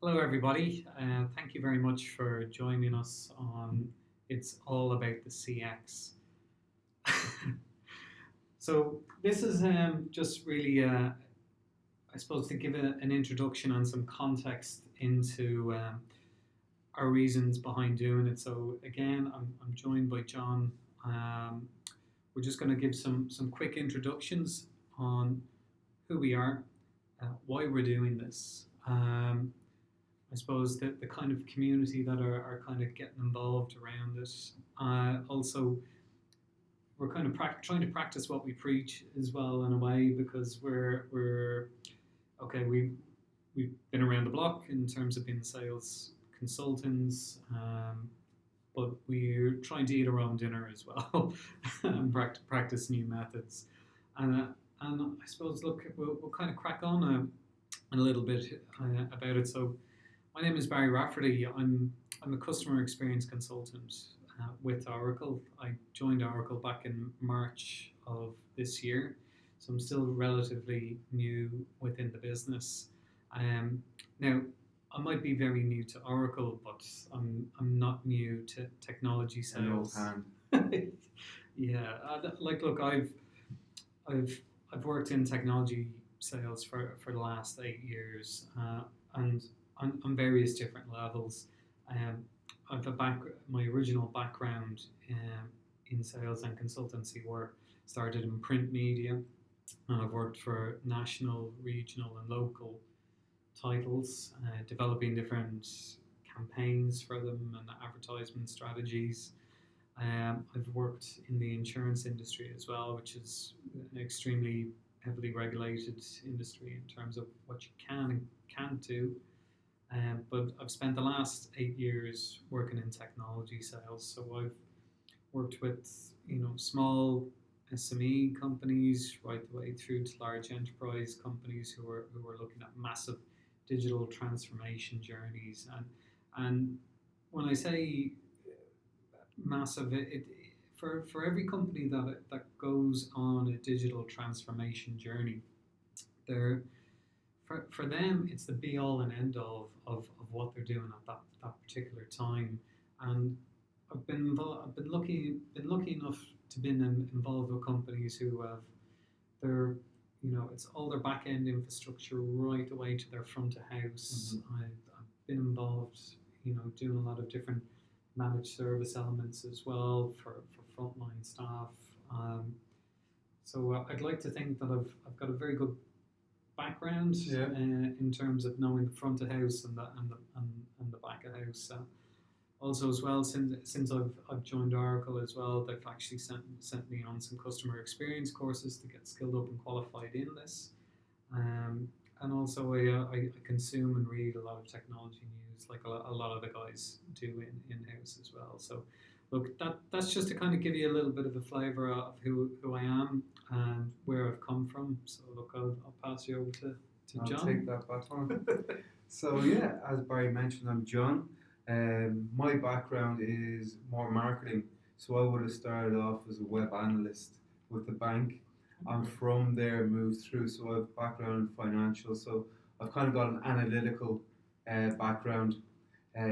Hello, everybody. Thank you very much for joining us on It's All About the CX. So, this is just really, I suppose, to give an introduction and some context into our reasons behind doing it. So, again, I'm joined by John. Um, we're just going to give some quick introductions on who we are, why we're doing this. I suppose the kind of community that are kind of getting involved around it. Also, we're kind of trying to practice what we preach as well in a way because we're okay. We've been around the block in terms of being sales consultants, but we're trying to eat our own dinner as well and practice new methods. And I suppose look, we'll kind of crack on a little bit about it. So my name is Barry Rafferty. I'm a customer experience consultant with Oracle. I joined Oracle back in March of this year, so I'm still relatively new within the business. Now, I might be very new to Oracle, but I'm not new to technology An old sales. hand. Yeah, like look, I've I've worked in technology sales for the last 8 years, and on various different levels. Um, I've a my original background in sales and consultancy work started in print media, and I've worked for national, regional, and local titles, developing different campaigns for them and advertisement strategies. I've worked in the insurance industry as well, which is an extremely heavily regulated industry in terms of what you can and can't do. But I've spent the last 8 years working in technology sales. So I've worked with small SME companies right the way through to large enterprise companies who are looking at massive digital transformation journeys. And when I say massive, it for every company that goes on a digital transformation journey, they're for them, it's the be all and end all of what they're doing at that particular time. And I've been lucky enough to been involved with companies who have their it's all their back end infrastructure right away to their front of house. I've been involved, doing a lot of different managed service elements as well for frontline staff. Um, so I'd like to think that I've got a very good background Yeah. in terms of knowing the front of house and the back of house. Also, as well, since I've joined Oracle as well, they've actually sent me on some customer experience courses to get skilled up and qualified in this. Um, and also, I consume and read a lot of technology news, like a lot of the guys do in house as well. So, look, that's just to kind of give you a little bit of a flavour of who I am and where I've come from. So, look, I'll pass you over to I'll John. take that baton. So yeah, as Barry mentioned, I'm John. My background is more marketing. So I would have started off as a web analyst with the bank. And from there moved through. So I have background in financial. So I've kind of got an analytical background.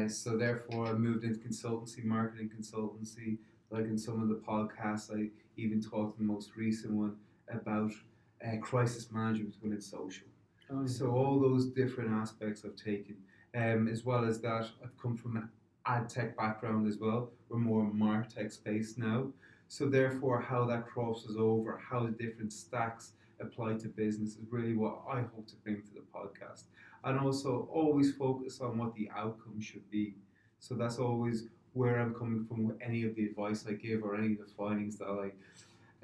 So therefore I moved into consultancy, marketing consultancy. Like in some of the podcasts, I even talked in the most recent one about crisis management within social. Oh, So all those different aspects I've taken, as well as that, I've come from an ad tech background as well. We're more martech space now. So therefore, how that crosses over, how the different stacks apply to business is really what I hope to bring to the podcast. And also always focus on what the outcome should be. So that's always where I'm coming from with any of the advice I give or any of the findings that I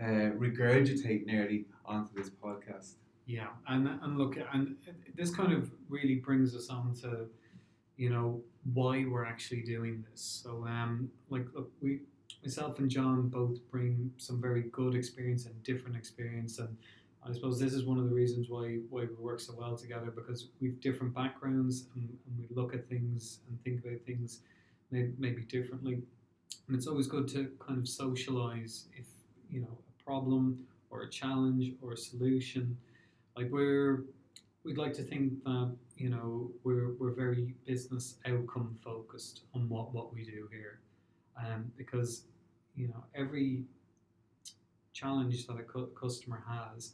regurgitate nearly onto this podcast. yeah, and look, and this kind of really brings us on to why we're actually doing this. So like look, we myself and John both bring some very good experience and different experience, and I suppose this is one of the reasons why we work so well together because we've different backgrounds and we look at things and think about things maybe differently, and it's always good to kind of socialize if a problem or a challenge or a solution, like we'd like to think that we're very business outcome focused on what we do here, because every challenge that a customer has,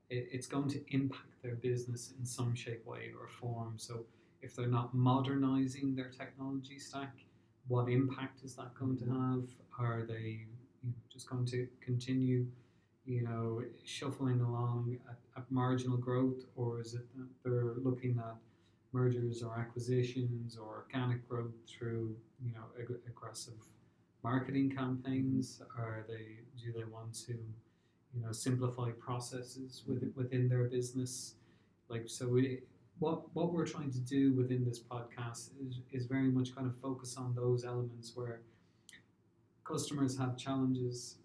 it's going to impact their business in some shape, way, or form. So if they're not modernizing their technology stack, what impact is that going to have? Are they just going to continue, shuffling along at marginal growth, or is it that they're looking at mergers or acquisitions or organic growth through, aggressive marketing campaigns? Do they want to, simplify processes within their business? What we're trying to do within this podcast is very much kind of focus on those elements where customers have challenges,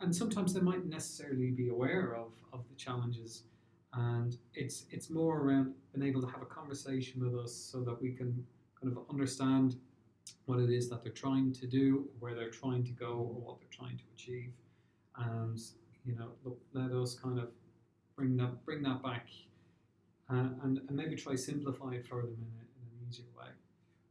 and sometimes they might necessarily be aware of the challenges, and it's more around being able to have a conversation with us so that we can kind of understand what it is that they're trying to do, where they're trying to go, or what they're trying to achieve, and let us kind of bring that back, and maybe try simplify it for them in an easier way.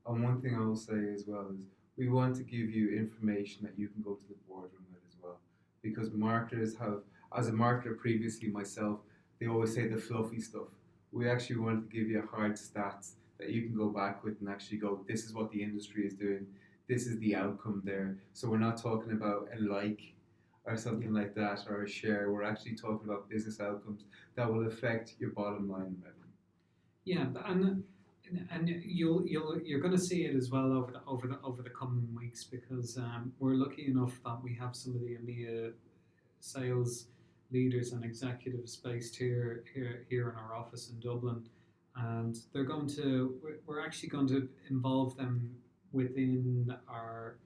And one thing I will say as well is we want to give you information that you can go to the boardroom with as well. Because marketers have, as a marketer previously myself, they always say the fluffy stuff. We actually want to give you hard stats that you can go back with and actually go, this is what the industry is doing, this is the outcome there. So we're not talking about a like or something like that, or a share. We're actually talking about business outcomes that will affect your bottom line revenue. Yeah, and you're going to see it as well over the coming weeks, because we're lucky enough that we have some of the EMEA sales leaders and executives based here in our office in Dublin, and we're actually going to involve them within our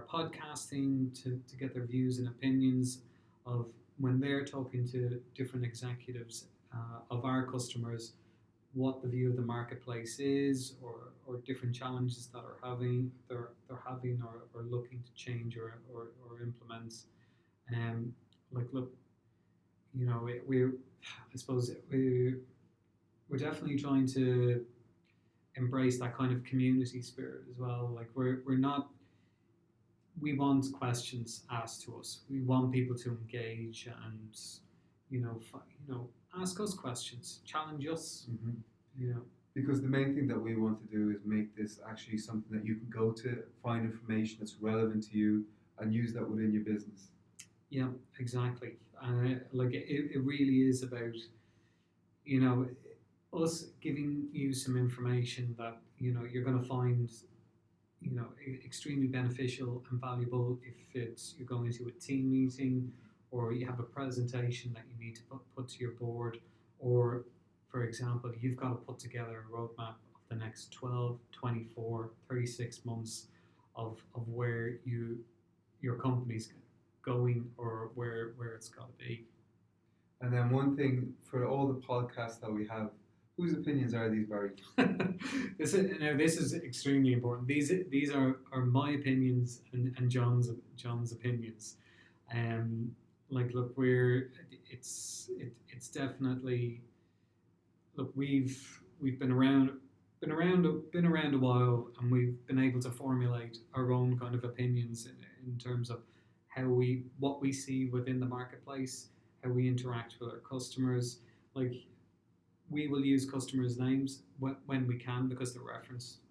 podcasting to get their views and opinions of when they're talking to different executives of our customers, what the view of the marketplace is, or different challenges that they're having or looking to change or implement. Look, I suppose we're definitely trying to embrace that kind of community spirit as well. Like we're not. We want questions asked to us. We want people to engage and ask us questions, challenge us. Mm-hmm. Because the main thing that we want to do is make this actually something that you can go to, find information that's relevant to you, and use that within your business. Yeah, exactly. It really is about us giving you some information that you're going to find extremely beneficial and valuable if you're going to a team meeting, or you have a presentation that you need to put to your board, or for example you've got to put together a roadmap of the next 12, 24, 36 months of where your company's going, or where it's got to be. And then one thing for all the podcasts that we have, whose opinions are these, Barry? This is extremely important. These are my opinions and John's opinions. Look, it's definitely, look, we've been around a while, and we've been able to formulate our own kind of opinions in terms of what we see within the marketplace, how we interact with our customers. Like, we will use customers' names when we can, because they're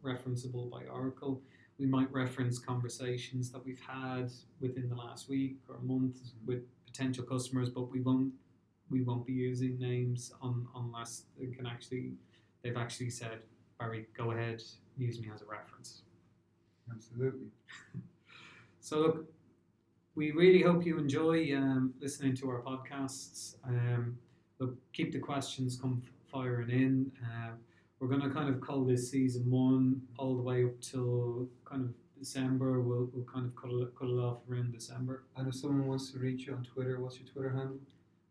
referenceable by Oracle. We might reference conversations that we've had within the last week or month with potential customers, but we won't be using names unless they've actually said, Barry, go ahead, use me as a reference. Absolutely. So look, we really hope you enjoy listening to our podcasts. Look, keep the questions firing in. We're going to kind of call this season 1 all the way up till kind of December. We'll kind of cut it off around December. And if someone wants to reach you on Twitter, what's your Twitter handle?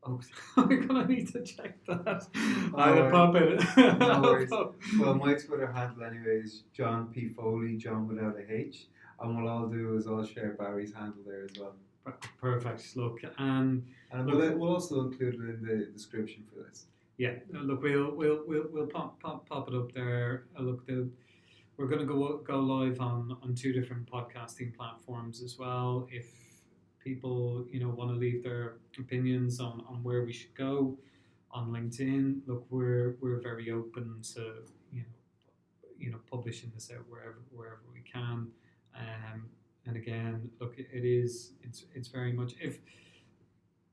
Oh, we're going to need to check that. I'll pop it. No worries. Well, my Twitter handle anyway is John P. Foley, John without a H. And what I'll do is I'll share Barry's handle there as well. Perfect. Look, and we'll also include it in the description for this. Yeah, look, we'll pop it up there. We're going to go live on two different podcasting platforms as well. If people want to leave their opinions on where we should go on LinkedIn, look, we're very open to you know publishing this out wherever we can. And again, look, it's very much if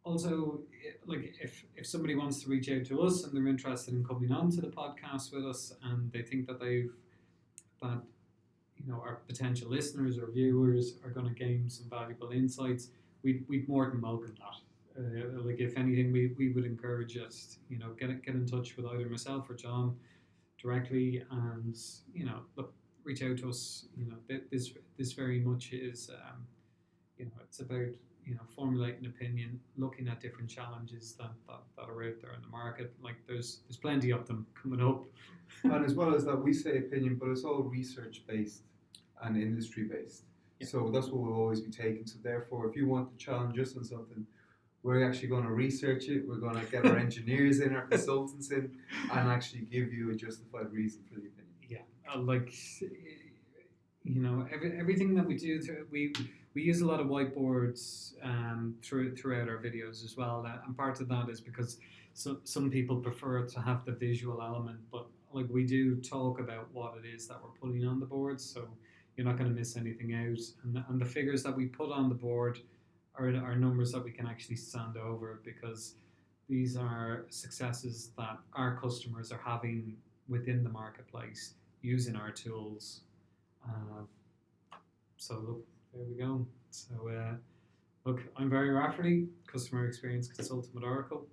also like if somebody wants to reach out to us and they're interested in coming on to the podcast with us and they think that that our potential listeners or viewers are going to gain some valuable insights, we'd more than welcome that. Like if anything, we would encourage us, get in touch with either myself or John directly, and look, reach out to us. This very much is it's about formulating opinion, looking at different challenges that are out there in the market. Like there's plenty of them coming up. And as well as that, we say opinion, but it's all research based and industry based. Yeah. So that's what we'll always be taking. So therefore, if you want to challenge us on something, we're actually going to research it. We're going to get our engineers in, our consultants in, and actually give you a justified reason for the opinion. Yeah, like everything that we do. We use a lot of whiteboards throughout our videos as well, and part of that is because some people prefer to have the visual element, but like we do talk about what it is that we're putting on the board, so you're not going to miss anything out. And the figures that we put on the board are numbers that we can actually stand over, because these are successes that our customers are having within the marketplace using our tools. So look, there we go. So look, I'm Barry Rafferty, Customer Experience Consultant with Oracle.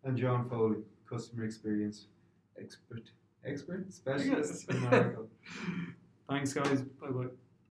And John Foley, Customer Experience Expert, Specialist in Oracle. Thanks guys, bye bye.